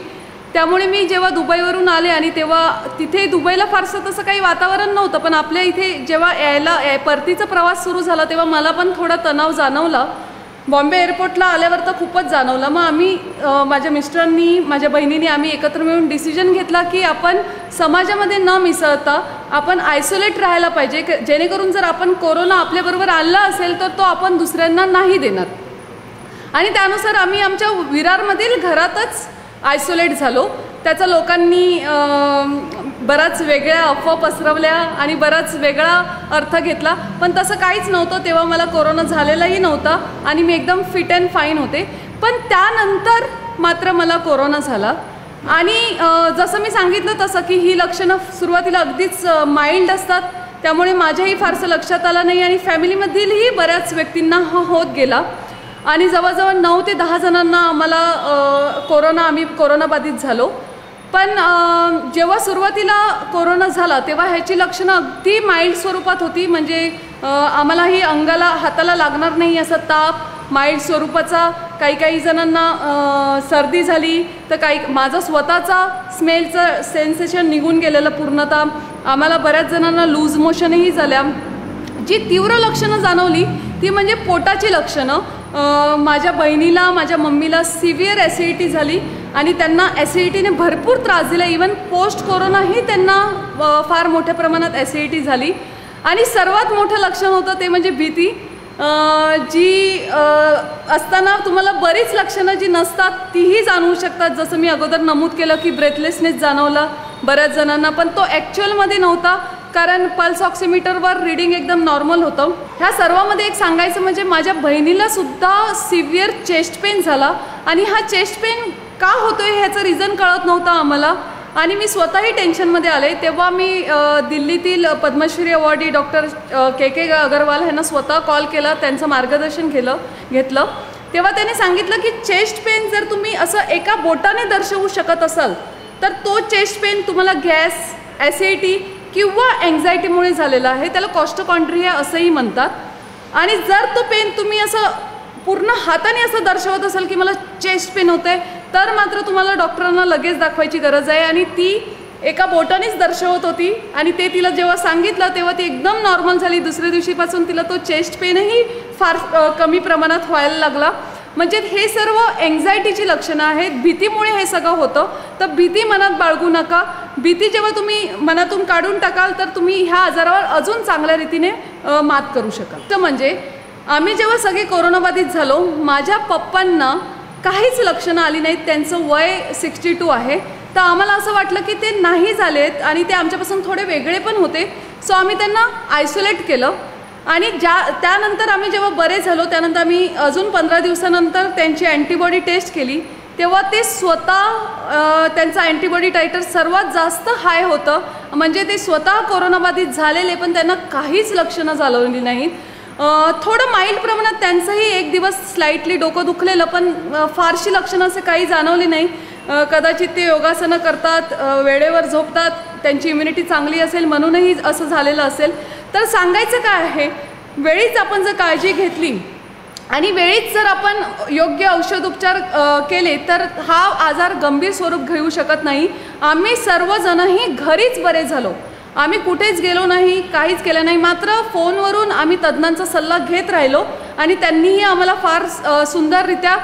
त्यामुळे मी जेव्हा दुबईवरून आले आणि तेव्हा तिथे दुबईला फारसं तसं काही वातावरण नव्हतं, पण आपल्या इथे जेव्हा परतीचा प्रवास सुरू झाला तेव्हा मला पण थोडा तणाव जाणवला. बॉम्बे एअरपोर्टला आल्यावर तर खूपच जाणवलं. मग आम्ही माझ्या मिस्टरांनी माझ्या बहिणीने आम्ही एकत्र मिळून डिसिजन घेतला की आपण समाजामध्ये न मिसळता आपण आयसोलेट राहायला पाहिजे, जेणेकरून जर आपण कोरोना आपल्याबरोबर आला असेल तर तो आपण दुसऱ्यांना नाही देणार. आणि त्यानुसार आम्ही आमच्या विरारमधील घरातच आयसोलेट झालो. त्याचा लोकांनी बराच वेगळ्या अफवा पसरवल्या आणि बराच वेगळा अर्थ घेतला, पण तसं काहीच नव्हतं. तेव्हा मला कोरोना झालेलाही नव्हता आणि मी एकदम फिट अँड फाईन होते. पण त्यानंतर मात्र मला कोरोना झाला आणि जसं मी सांगितलं तसं की ही लक्षणं सुरुवातीला अगदीच माइल्ड असतात, त्यामुळे माझ्याही फारसं लक्षात आलं नाही आणि फॅमिलीमधीलही बऱ्याच व्यक्तींना हा होत गेला आणि जवळजवळ 9 ते 10 जणांना आम्हाला आम्ही कोरोनाबाधित झालो. पण जेव्हा सुरुवातीला कोरोना झाला तेव्हा ह्याची लक्षणं अगदी माइल्ड स्वरूपात होती. म्हणजे आम्हालाही हाताला लागणार नाही असा ताप माइल्ड स्वरूपाचा, काही जणांना सर्दी झाली, तर माझा स्वतःचा स्मेलचं सेन्सेशन निघून गेलेलं पूर्णतः. आम्हाला बऱ्याच जणांना लूज मोशनही झाल्या. जी तीव्र लक्षणं जाणवली ती म्हणजे पोटाची लक्षणं. माझ्या बहिणीला माझ्या मम्मीला सिव्हिअर ॲसिडिटी झाली आणि त्यांना ॲसिडिटीने भरपूर त्रास दिला. इवन पोस्ट कोरोनाही त्यांना फार मोठ्या प्रमाणात ॲसिडिटी झाली. आणि सर्वात मोठं लक्षण होतं ते म्हणजे भीती, जी असताना तुम्हाला बरीच लक्षणं जी नसतात तीही जाणवू शकतात. जसं मी अगोदर नमूद केलं की ब्रेथलेसनेस जाणवला बऱ्याच जणांना, पण तो ॲक्च्युअलमध्ये नव्हता, कारण पल्स ऑक्सिमीटरवर रीडिंग एकदम नॉर्मल होतं. ह्या सर्वामध्ये एक सांगायचं म्हणजे माझ्या बहिणीला सुद्धा सिव्हिअर चेस्ट पेन झाला आणि हा चेस्ट पेन का होतोय ह्याचं रिझन कळत नव्हतं आम्हाला आणि मी स्वतःही टेन्शनमध्ये आले. तेव्हा मी दिल्लीतील पद्मश्री अवॉर्डी डॉक्टर के अगरवाल ह्यांना स्वतः कॉल केला, त्यांचं मार्गदर्शन घेतलं. तेव्हा त्यांनी सांगितलं की चेस्ट पेन जर तुम्ही असं एका बोटाने दर्शवू शकत असाल तर तो चेस्ट पेन तुम्हाला गॅस, ॲसिडिटी किंवा अँझायटीमुळे झालेला आहे. त्याला कॉस्टोकॉन्ड्रिया असंही म्हणतात. आणि जर तो पेन तुम्ही असं पूर्ण हाताने असं दर्शवत असाल की मला चेस्ट पेन होते, तर मात्र तुम्हाला डॉक्टरांना लगेच दाखवायची गरज आहे. आणि ती एका बोटानेच दर्शवत होती आणि ते तिला जेव्हा सांगितलं तेव्हा ती एकदम नॉर्मल झाली. दुसऱ्या दिवशीपासून तिला तो चेस्ट पेनही फार कमी प्रमाणात व्हायला लागला. म्हणजे हे सर्व एन्झायटीची लक्षणं आहेत. भीतीमुळे हे सगळं होतं. तर भीती मनात बाळगू नका. भीती जेव्हा तुम्ही मनातून काढून टाकाल तर तुम्ही ह्या आजारावर अजून चांगल्या रीतीने मात करू शकाल. तर म्हणजे आम्ही जेव्हा सगळे कोरोनाबाधित झालो, माझ्या पप्पांना काहीच लक्षणं आली नाहीत. त्यांचं वय 62 आहे. तर आम्हाला असं वाटलं की ते नाही झालेत आणि ते आमच्यापासून थोडे वेगळे पण होते. सो आम्ही त्यांना आयसोलेट केलं आणि त्यानंतर आम्ही जेव्हा बरे झालो त्यानंतर आम्ही अजून 15 दिवसानंतर त्यांची अँटीबॉडी टेस्ट केली. तेव्हा ते स्वतः त्यांचा अँटीबॉडी टायटर सर्वात जास्त हाय होतं. म्हणजे ते स्वतः कोरोनाबाधित झालेले पण त्यांना काहीच लक्षणं जाणवली नाहीत. थोडं माइल्ड प्रमाणात त्यांचंही एक दिवस स्लाइटली डोकं दुखलेलं, पण फारशी लक्षणं असे काही जाणवली नाही. कदाचित ते योगासनं करतात, वेळेवर झोपतात, त्यांची इम्युनिटी चांगली असेल म्हणूनही असं झालेलं असेल. तर सांगायचं काय आहे, वेळीच आपण जर काळजी घेतली आणि वेळीच जर आपण योग्य औषधोपचार केले तर हा आजार गंभीर स्वरूप घेऊ शकत नाही. आम्ही सर्वजणही घरीच बरे झालो. आम्ही कुठेच गेलो नाही, काहीच केलं नाही. मात्र फोनवरून आम्ही तज्ज्ञांचा सल्ला घेत राहिलो आणि त्यांनीही आम्हाला फार सुंदररित्या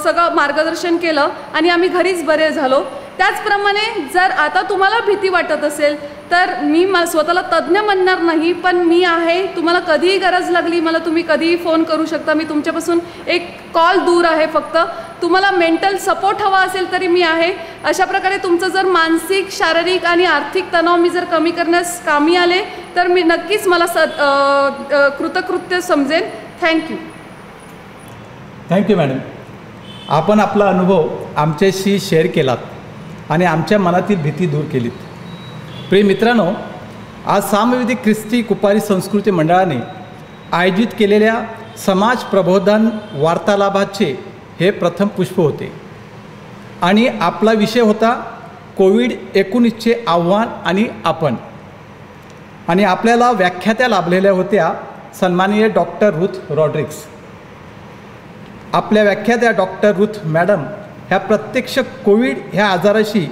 सगळं मार्गदर्शन केलं आणि आम्ही घरीच बरे झालो. त्याचप्रमाणे जर आता तुम्हाला भीती वाटत असेल तर मी स्वतःला तज्ज्ञ म्हणणार नाही, पण मी आहे. तुम्हाला कधीही गरज लागली मला तुम्ही कधीही फोन करू शकता. मी तुमच्यापासून एक कॉल दूर आहे. फक्त तुम्हाला मेंटल सपोर्ट हवा असेल तरी मी आहे. अशा प्रकारे तुमचं जर मानसिक, शारीरिक आणि आर्थिक तणाव मी जर कमी करण्यास कामी आले तर मी नक्कीच मला कृतकृत्य समजेन. थँक्यू. Thank you madam. आपण आपला अनुभव आमच्याशी शेअर केलात आणि आमच्या मनातील भीती दूर केलीत. प्रिय मित्रांनो, आज सामवेदी ख्रिस्ती कुपारी संस्कृती मंडळाने आयोजित केलेल्या समाज प्रबोधन वार्तालाभाचे हे प्रथम पुष्प होते आणि आपला विषय होता कोविड-19चे आव्हान आणि आपण. आणि आपल्याला व्याख्यात्या लाभलेल्या होत्या सन्माननीय डॉक्टर रुथ रॉड्रिक्स. आपल्या व्याख्यात्या डॉक्टर रुथ मॅडम ह्या प्रत्यक्ष कोविड ह्या आजाराशी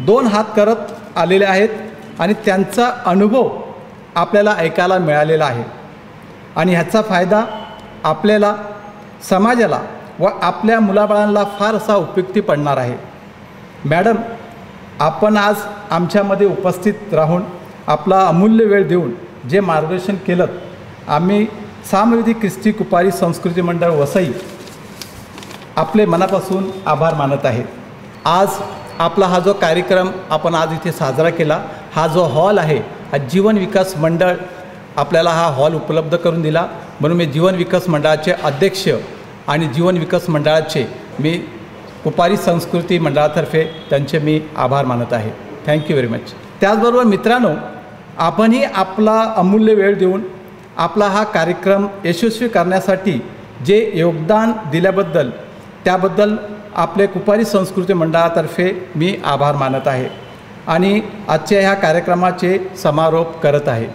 2 हात करत आलेल्या आहेत आणि त्यांचा अनुभव आपल्याला ऐकायला मिळालेला आहे आणि ह्याचा फायदा आपल्याला, समाजाला व आपल्या मुलाबाळांना फार असा उपयुक्ती पडणार आहे. मॅडम, आपण आज आमच्यामध्ये उपस्थित राहून आपला अमूल्य वेळ देऊन जे मार्गदर्शन केलं, आम्ही सामवेदी ख्रिस्ती कुपारी संस्कृती मंडळ वसई आपले मनापासून आभार मानत आहे. आज आपला हा जो कार्यक्रम आपण आज इथे साजरा केला, हा जो हॉल आहे, हा जीवन विकास मंडळ आपल्याला हा हॉल उपलब्ध करून दिला. म्हणून मी जीवन विकास मंडळाचे अध्यक्ष आणि जीवन विकास मंडळाचे मी कुपारी संस्कृती मंडळातर्फे त्यांचे मी आभार मानत आहे. Thank you very much. त्याचबरोबर मित्रांनो, आपणही आपला अमूल्य वेळ देऊन आपला हा कार्यक्रम यशस्वी करण्यासाठी जे योगदान दिल्याबद्दल त्याबद्दल आपले कुपारी संस्कृती मंडळातर्फे मी आभार मानत आहे आणि आजच्या ह्या कार्यक्रमाचे समारोप करत आहे.